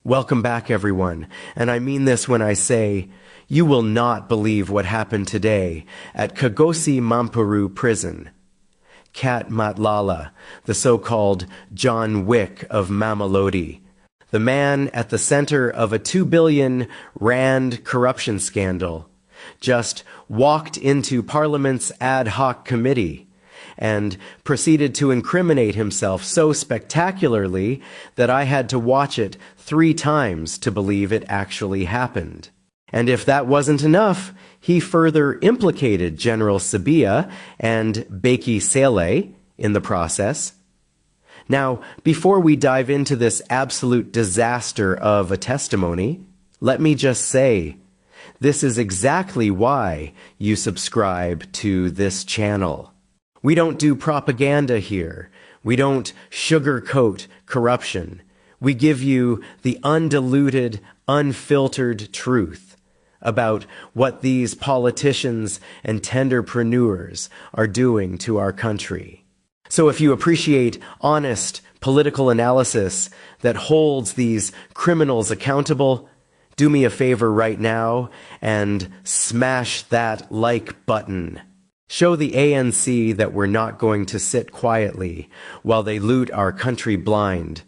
Welcome back, everyone, and I mean this when I say, you will not believe what happened today at Kagosi Mampuru prison. Cat Matlala, the so-called John Wick of Mamelodi, the man at the center of a 2 billion rand corruption scandal, just walked into Parliament's ad hoc committee and proceeded to incriminate himself so spectacularly that I had to watch it 3 times to believe it actually happened. And if that wasn't enough, he further implicated General Sabia and Bheki Cele in the process. Now, before we dive into this absolute disaster of a testimony, let me just say, this is exactly why you subscribe to this channel. We don't do propaganda here. We don't sugarcoat corruption. We give you the undiluted, unfiltered truth about what these politicians and tenderpreneurs are doing to our country. So if you appreciate honest political analysis that holds these criminals accountable, do me a favor right now and smash that like button. Show the ANC that we're not going to sit quietly while they loot our country blind.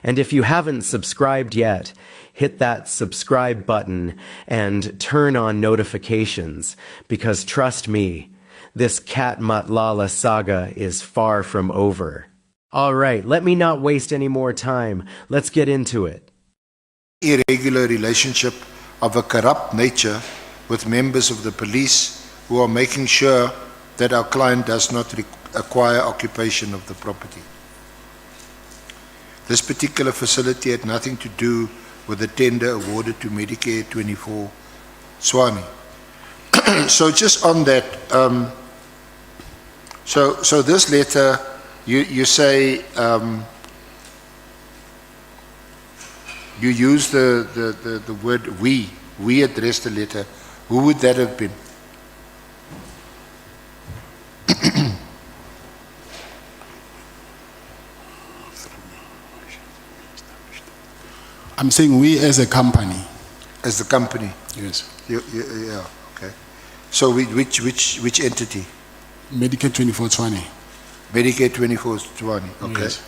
And if you haven't subscribed yet, hit that subscribe button and turn on notifications, because trust me, this Cat Matlala saga is far from over. All right, let me not waste any more time. Let's get into it. Irregular relationship of a corrupt nature with members of the police who are making sure that our client does not acquire occupation of the property. This particular facility had nothing to do with the tender awarded to Medicare 24 Swami. So just on that, so this letter, you say, you use the word we addressed the letter. Who would that have been? I'm saying we as a company. As the company? Yes. Yeah, okay. So which entity? Medicare 24 Swami. Medicare 24 Swami, okay. Yes.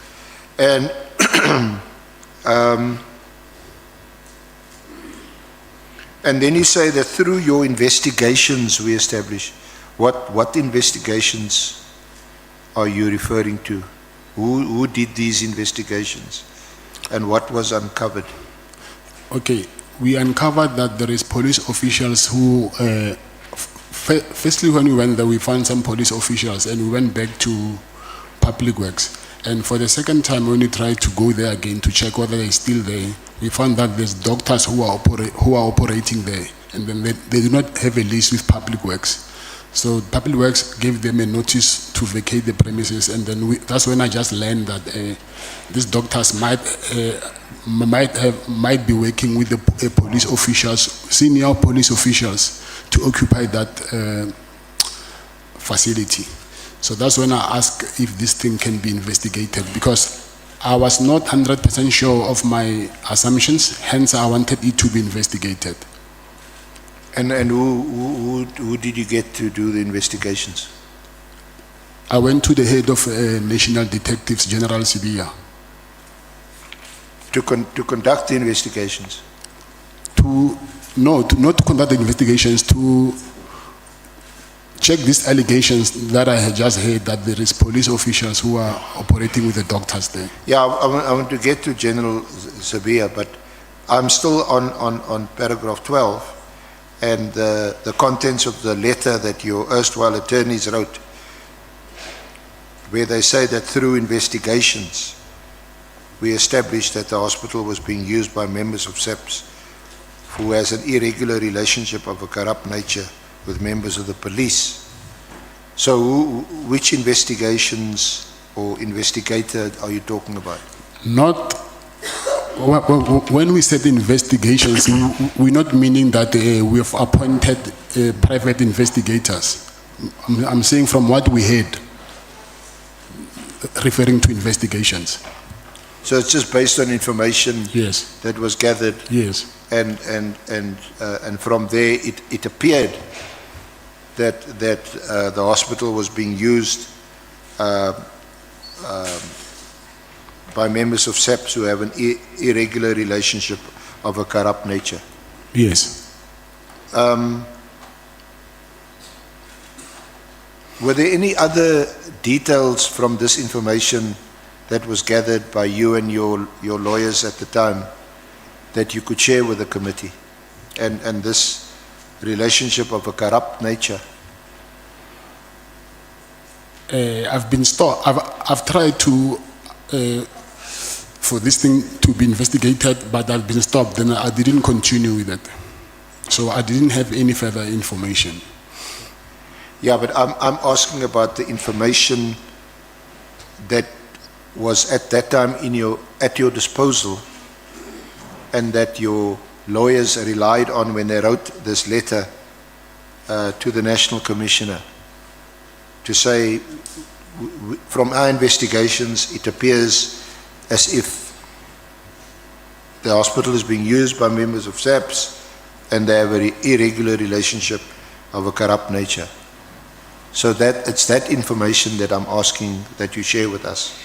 And and then you say that through your investigations we establish. What investigations are you referring to? Who did these investigations? And what was uncovered? Okay, we uncovered that there is police officials who, firstly when we went there, we found some police officials and we went back to Public Works. And for the second time, when we tried to go there again to check whether they're still there, we found that there's doctors who are operating there, and then they do not have a lease with Public Works. So Public Works gave them a notice to vacate the premises, and then that's when I just learned that these doctors might be working with the police officials, senior police officials, to occupy that facility. So that's when I asked if this thing can be investigated, because I was not 100% sure of my assumptions, hence I wanted it to be investigated. And who did you get to do the investigations? I went to the head of National Detectives, General Sabia. To conduct the investigations? Not to conduct the investigations, to check these allegations that I had just heard, that there is police officials who are operating with the doctors there. Yeah, I want to get to General Sabia, but I'm still on paragraph 12. And the contents of the letter that your erstwhile attorneys wrote, where they say that through investigations we established that the hospital was being used by members of SAPS who has an irregular relationship of a corrupt nature with members of the police. So which investigations or investigator are you talking about? Not when we said investigations, we're not meaning that we have appointed private investigators. I'm saying from what we heard, referring to investigations. So it's just based on information Yes, that was gathered, yes, and from there it appeared that the hospital was being used by members of SAPS who have an irregular relationship of a corrupt nature. yes. Were there any other details from this information that was gathered by you and your lawyers at the time that you could share with the committee, and this relationship of a corrupt nature? I've tried to for this thing to be investigated, but I've been stopped. Then I didn't continue with it, so I didn't have any further information. Yeah, but I'm asking about the information that was at that time at your disposal, and that your lawyers relied on when they wrote this letter to the National Commissioner to say, from our investigations, it appears as if the hospital is being used by members of SAPS and they have an irregular relationship of a corrupt nature. So it's that information that I'm asking that you share with us.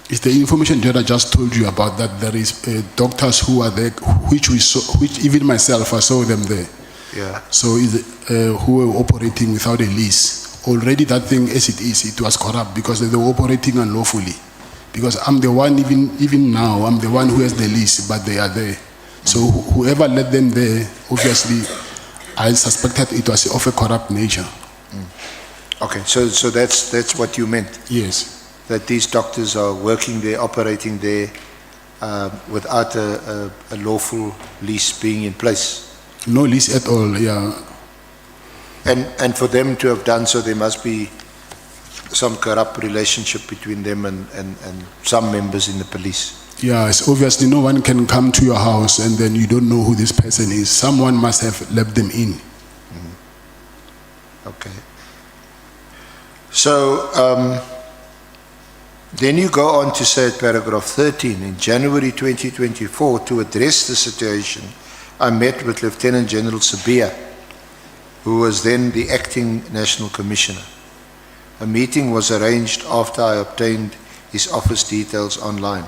It's the information that I just told you about, that there is doctors who are there, which even myself, I saw them there. Yeah. So who were operating without a lease. Already that thing, as it is, it was corrupt because they were operating unlawfully. Because I'm the one, even now, I'm the one who has the lease, but they are there. So whoever let them there, obviously, I suspected it was of a corrupt nature. Okay, so that's what you meant? Yes. That these doctors are working there, operating there, without a lawful lease being in place? No lease at all, yeah. And for them to have done so, there must be some corrupt relationship between them and some members in the police. Yeah, it's obviously no one can come to your house and then you don't know who this person is. Someone must have let them in. Okay. So, then you go on to say at paragraph 13, in January 2024, to address the situation, I met with Lieutenant General Sabia, who was then the acting National Commissioner. A meeting was arranged after I obtained his office details online.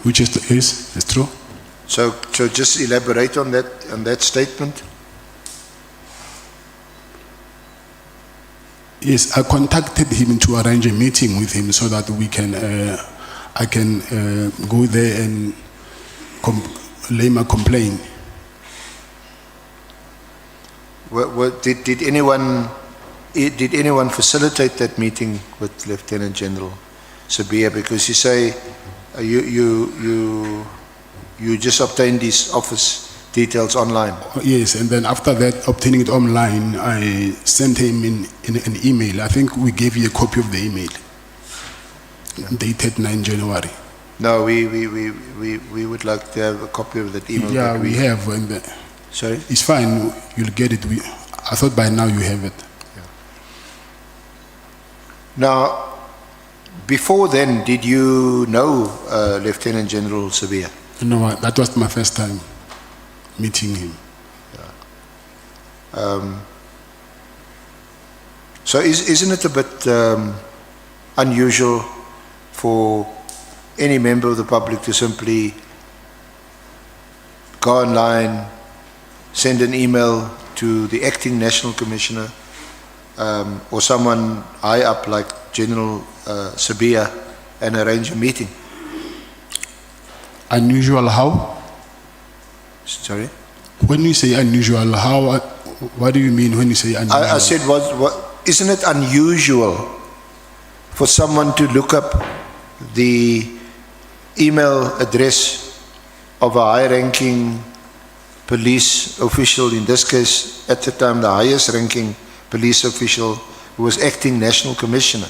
Which is true? So just elaborate on that statement. Yes, I contacted him to arrange a meeting with him so that we can, I can go there and lay my complaint. Did anyone facilitate that meeting with Lieutenant General Sabia? Because you say you just obtained his office details online. Yes, and then after that, obtaining it online, I sent him in an email. I think we gave you a copy of the email, dated 9 January. No, we would like to have a copy of that email. Yeah, we have. And sorry? It's fine, you'll get it. I thought by now you have it. Yeah. Now, before then, did you know Lieutenant General Sabia? No, that was my first time meeting him. Yeah. So isn't it a bit unusual for any member of the public to simply go online, send an email to the acting National Commissioner or someone high up like General Sabia and arrange a meeting? Unusual how? Sorry? When you say unusual, how? What do you mean when you say unusual? I said, isn't it unusual for someone to look up the email address of a high-ranking police official, in this case, at the time, the highest-ranking police official who was acting National Commissioner,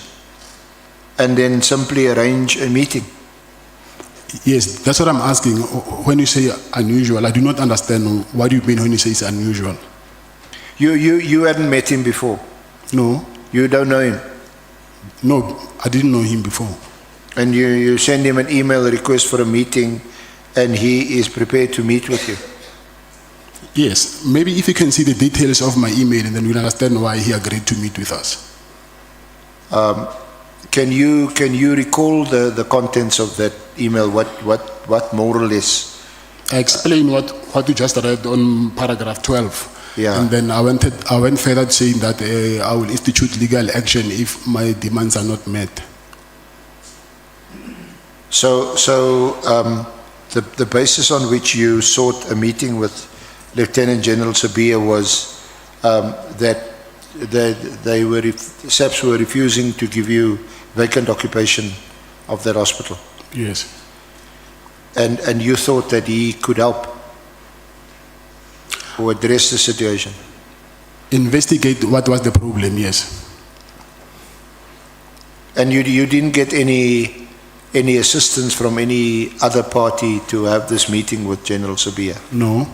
and then simply arrange a meeting? Yes, that's what I'm asking. When you say unusual, I do not understand. What do you mean when you say it's unusual? You hadn't met him before? No. You don't know him? No, I didn't know him before. And you send him an email request for a meeting, and he is prepared to meet with you. Yes, maybe if you can see the details of my email, and then you'll understand why he agreed to meet with us. Can you recall the contents of that email? What more or less? I explained what you just read on paragraph 12. Yeah. And then I went further saying that I will institute legal action if my demands are not met. So the basis on which you sought a meeting with Lieutenant General Sabia was that SAPS were refusing to give you vacant occupation of that hospital. Yes. And you thought that he could help or address the situation? Investigate what was the problem, yes. And you didn't get any assistance from any other party to have this meeting with General Sabia? No.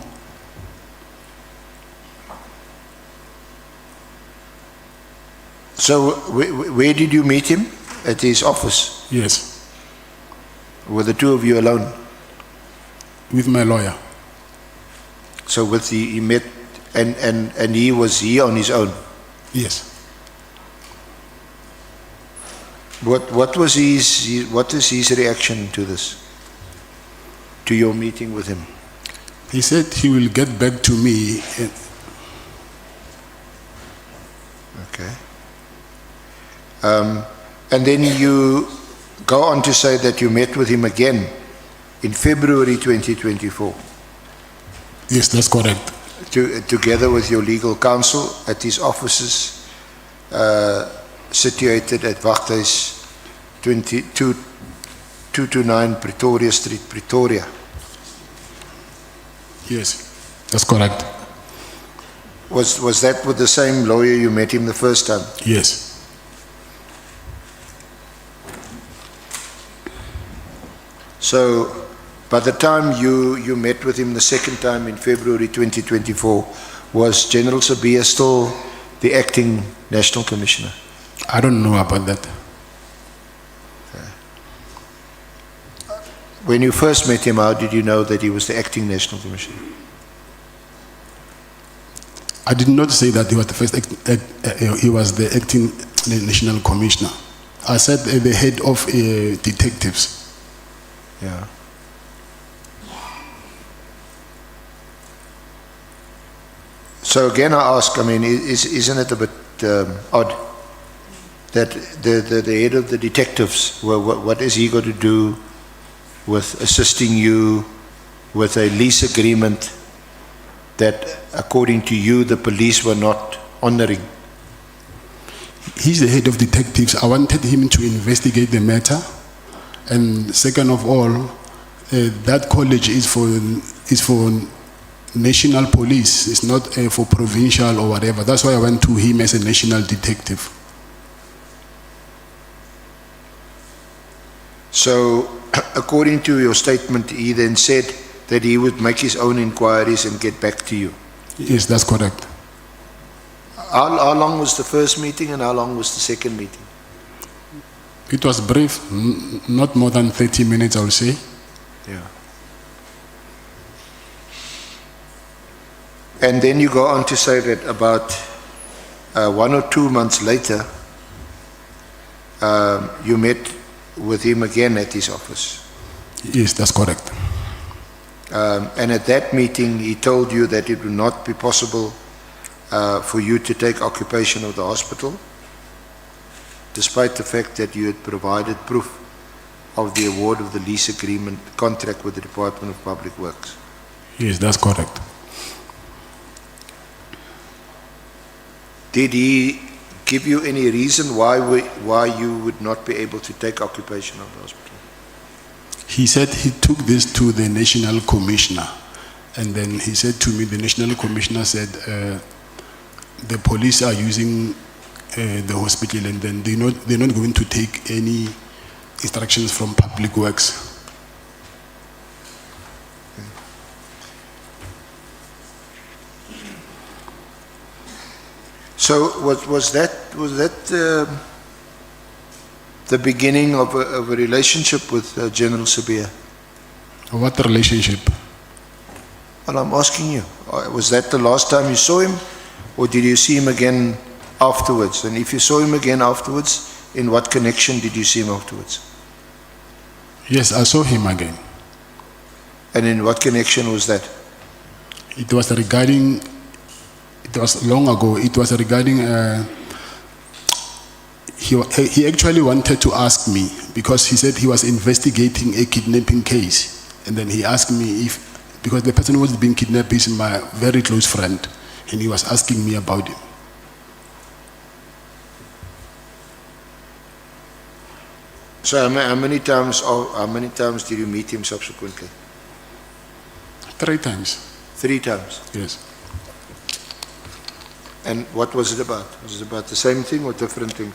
So where did you meet him? At his office? Yes. Were the two of you alone? With my lawyer. So he met, and he was here on his own? Yes. What is his reaction to this, to your meeting with him? He said he will get back to me. Okay. And then you go on to say that you met with him again in February 2024. Yes, that's correct. Together with your legal counsel at his offices situated at Wachthuis 229 Pretoria Street, Pretoria. Yes, that's correct. Was that with the same lawyer you met him the first time? Yes. So by the time you met with him the second time in February 2024, was General Sabia still the acting National Commissioner? I don't know about that. When you first met him, how did you know that he was the acting National Commissioner? I did not say that he was the first he was the acting National Commissioner. I said the head of detectives. Yeah. So again, I ask, I mean, isn't it a bit odd that the head of the detectives, what is he going to do with assisting you with a lease agreement that, according to you, the police were not honoring? He's the head of detectives. I wanted him to investigate the matter. And second of all, that college is for national police. It's not for provincial or whatever. That's why I went to him as a national detective. So, according to your statement, he then said that he would make his own inquiries and get back to you. Yes, that's correct. How long was the first meeting and how long was the second meeting? It was brief, not more than 30 minutes, I would say. Yeah. And then you go on to say that about 1 or 2 months later, you met with him again at his office. Yes, that's correct. And at that meeting, he told you that it would not be possible for you to take occupation of the hospital, despite the fact that you had provided proof of the award of the lease agreement contract with the Department of Public Works. Yes, that's correct. Did he give you any reason why you would not be able to take occupation of the hospital? He said he took this to the National Commissioner, and then he said to me, the National Commissioner said, the police are using the hospital, and then they're not going to take any instructions from Public Works. So was that the beginning of a relationship with General Sabia? What relationship? Well, I'm asking you, was that the last time you saw him, or did you see him again afterwards? And if you saw him again afterwards, in what connection did you see him afterwards? Yes, I saw him again. And in what connection was that? It was regarding, it was long ago, it was regarding, he actually wanted to ask me, because he said he was investigating a kidnapping case. And then he asked me if, because the person who was being kidnapped is my very close friend, and he was asking me about him. So how many times did you meet him subsequently? 3 times. 3 times. Yes. And what was it about? Was it about the same thing or different thing?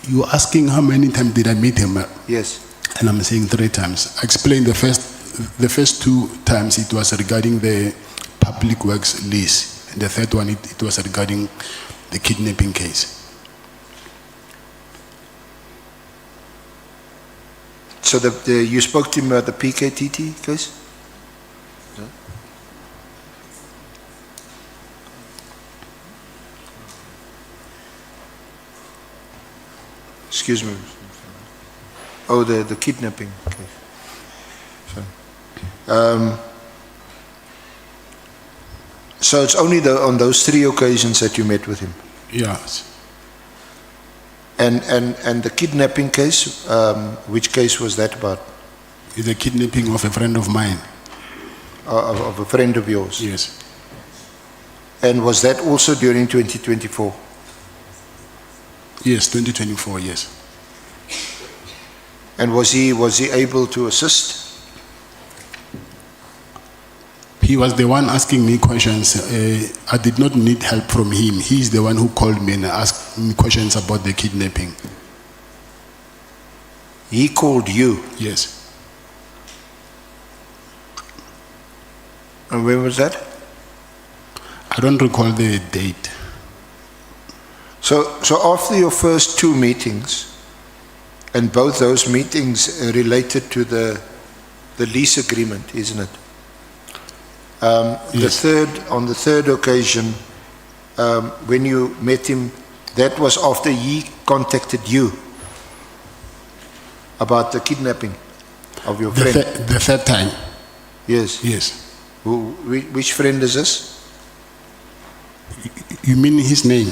You asking how many times did I meet him? Yes. And I'm saying 3 times. I explained the first 2 times it was regarding the public works lease. And the third one it was regarding the kidnapping case. So you spoke to him about the PKTT case? No? Excuse me. Oh, the kidnapping case. So it's only on those 3 occasions that you met with him? Yes. And the kidnapping case, which case was that about? The kidnapping of a friend of mine. Of a friend of yours? Yes. And was that also during 2024? Yes, 2024, yes. And was he able to assist? He was the one asking me questions. I did not need help from him. He's the one who called me and asked me questions about the kidnapping. He called you? Yes. And when was that? I don't recall the date. So after your first 2 meetings, and both those meetings related to the lease agreement, isn't it? Yes. On the third occasion, when you met him, that was after he contacted you about the kidnapping of your friend. The third time. Yes. Yes. Which friend is this? You mean his name?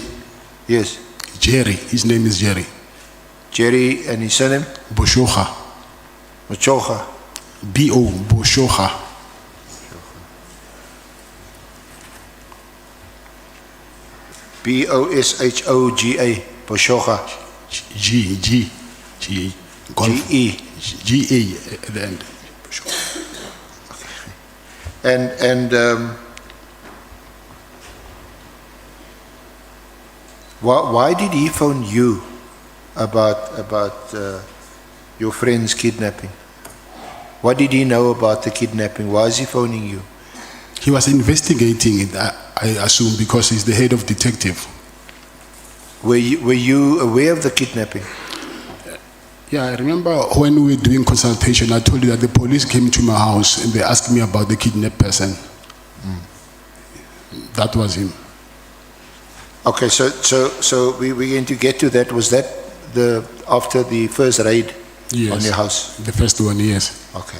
Yes. Jerry. His name is Jerry. Jerry, and his surname? Boshoga. Machoga. B.O. Boshoga. B-O-S-H-O-G-A, Boshoga. G-E. G-A at the end. And why did he phone you about your friend's kidnapping? What did he know about the kidnapping? Why is he phoning you? He was investigating it, I assume, because he's the head of detective. Were you aware of the kidnapping? Yeah, I remember when we were doing consultation, I told you that the police came to my house and they asked me about the kidnapped person. That was him. Okay, so we're going to get to that. Was that after the first raid? Yes. On your house? The first one, yes. Okay.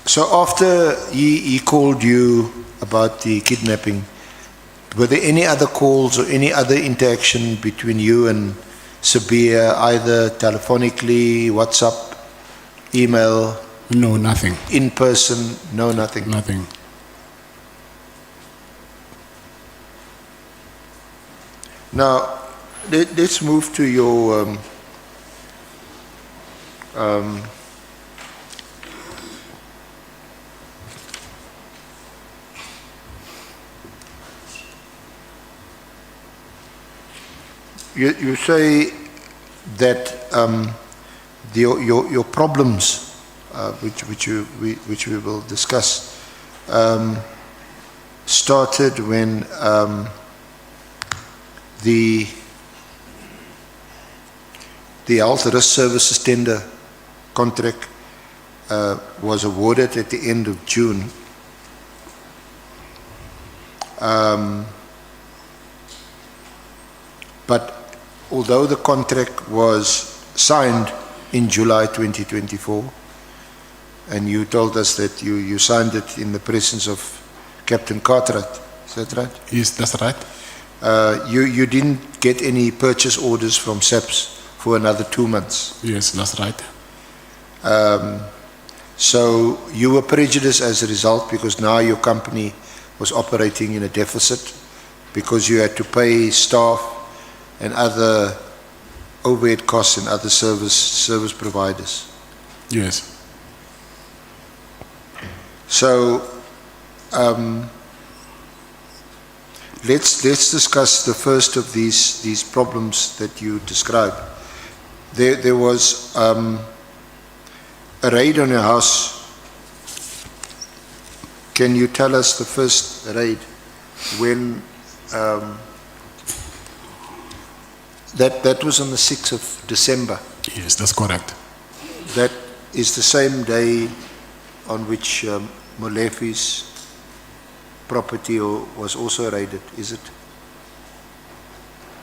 So after he called you about the kidnapping, were there any other calls or any other interaction between you and Sabia, either telephonically, WhatsApp, email? No, nothing. In person? No, nothing? Nothing. Now, let's move to your you say that your problems which we will discuss, started when the health risk services tender contract was awarded at the end of June. But although the contract was signed in July 2024, and you told us that you signed it in the presence of Captain Cartwright, is that right? Yes, that's right. You didn't get any purchase orders from SAPS for another 2 months. Yes, that's right. So you were prejudiced as a result because now your company was operating in a deficit because you had to pay staff and other overhead costs and other service providers. Yes. So let's discuss the first of these problems that you described. There was a raid on your house. Can you tell us the first raid when that was on the 6th of December? Yes, that's correct. That is the same day on which Molefi's property was also raided, is it?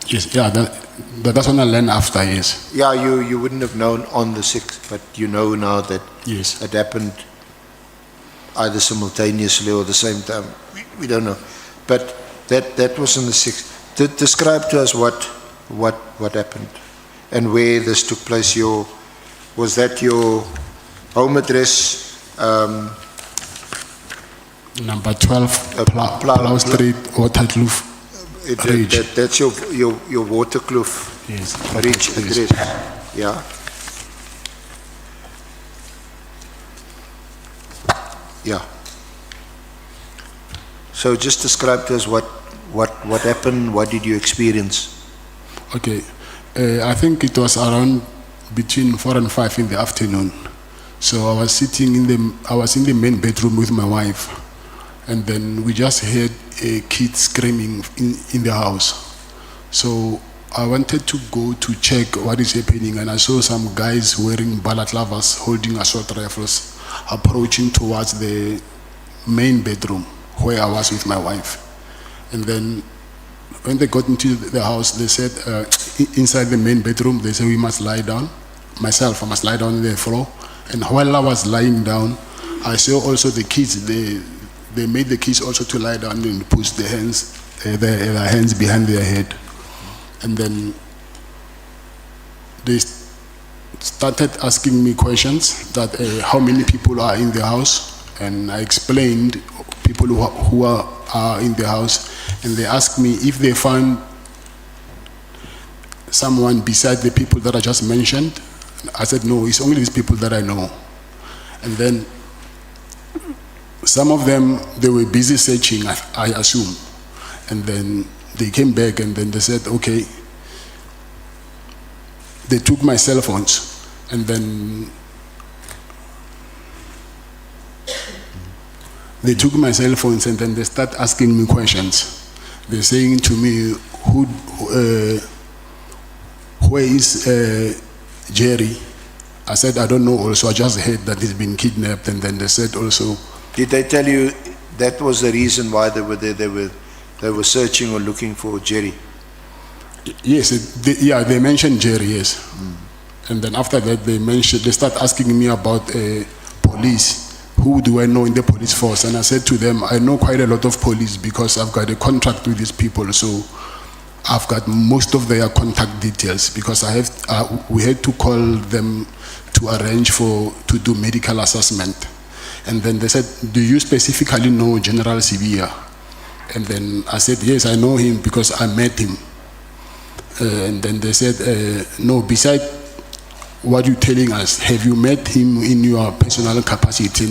Yes, yeah, that's on the land after, yes. Yeah, you wouldn't have known on the 6th, but you know now that Yes. it happened either simultaneously or the same time. We don't know. But that was on the 6th. Describe to us what happened and where this took place. Was that your home address? Number 12, Plow Street, Waterkloof Ridge. That's your Waterkloof Yes. Ridge Yes. address. Yeah. Yeah. So just describe to us what happened. What did you experience? Okay, I think it was around between 4 and 5 in the afternoon. So I was sitting in the main bedroom with my wife, and then we just heard a kid screaming in the house. So I wanted to go to check what is happening, and I saw some guys wearing balaclavas holding assault rifles approaching towards the main bedroom where I was with my wife. And then when they got into the house, they said, inside the main bedroom, they said we must lie down. Myself, I must lie down on the floor. And while I was lying down, I saw also the kids, they made the kids also to lie down and push their hands behind their head. And then they started asking me questions that how many people are in the house, and I explained people who are in the house, and they asked me if they found someone beside the people that I just mentioned. I said no, it's only these people that I know. And then some of them, they were busy searching, I assume, and then they came back and then they said okay. They took my cell phones, and then they took my cell phones, and then they start asking me questions. They're saying to me, where is Jerry? I said, I don't know also, I just heard that he's been kidnapped. And then they said also... Did they tell you that was the reason why they were there? They were searching or looking for Jerry? Yes, they mentioned Jerry, yes. And then after that, they start asking me about police. Who do I know in the police force? And I said to them, I know quite a lot of police because I've got a contract with these people. So I've got most of their contact details because we had to call them to arrange to do medical assessment. And then they said, do you specifically know General Sabia? And then I said, yes, I know him because I met him. And then they said, no, besides what you're telling us, have you met him in your personal capacity?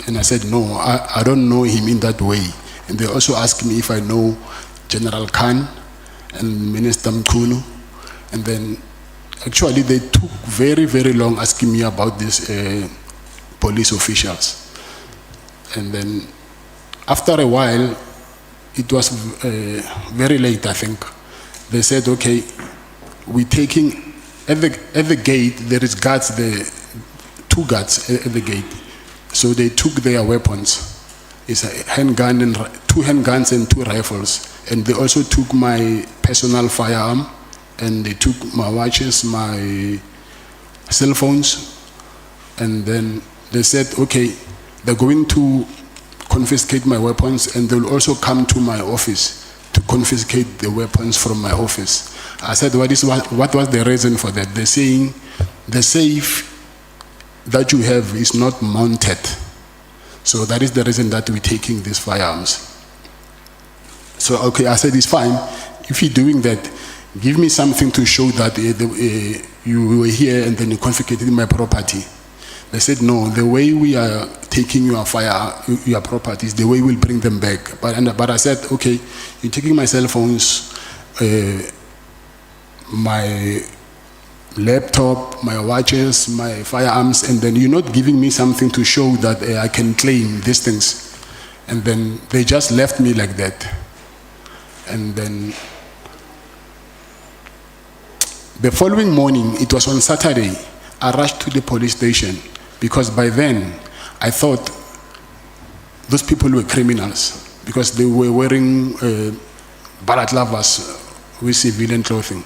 And I said, no, I don't know him in that way. And they also asked me if I know General Khan and Minister Mkhunu. And then actually they took very, very long asking me about this police officials. And then after a while, it was very late, I think. They said, okay, we're taking, at the gate, there is guards, two guards at the gate. So they took their weapons. It's a handgun and two handguns and 2 rifles. And they also took my personal firearm, and they took my watches, my cell phones, and then they said, okay, they're going to confiscate my weapons, and they'll also come to my office to confiscate the weapons from my office. I said, what was the reason for that? They're saying the safe that you have is not mounted. So that is the reason that we're taking these firearms. So, okay, I said, it's fine. If you're doing that, give me something to show that you were here and then you confiscated my property. They said, no, the way we are taking your properties, the way we'll bring them back. But I said, okay, you're taking my cell phones, my laptop, my watches, my firearms, and then you're not giving me something to show that I can claim these things. And then they just left me like that. And then the following morning, it was on Saturday, I rushed to the police station because by then I thought those people were criminals because they were wearing balaclavas with civilian clothing.